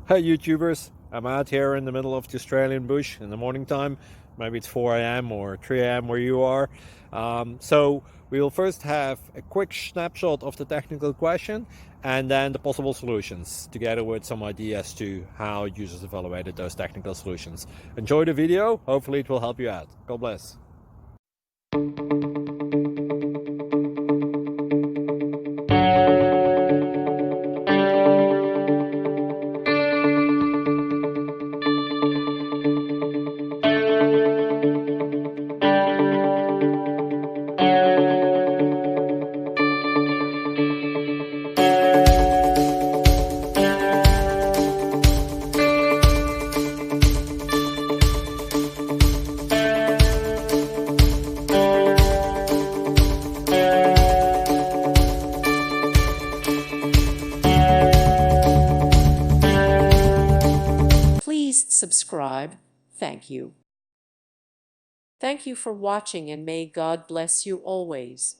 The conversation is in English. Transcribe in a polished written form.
Hey YouTubers, I'm out here in the middle of the Australian bush in the morning time. Maybe it's 4 a.m. or 3 a.m. where you are. So we will first have a quick snapshot of the technical question and then the possible solutions, together with some ideas to how users evaluated those technical solutions. Enjoy the video, hopefully it will help you out. God bless. Please subscribe. Thank you. Thank you for watching, and may God bless you always.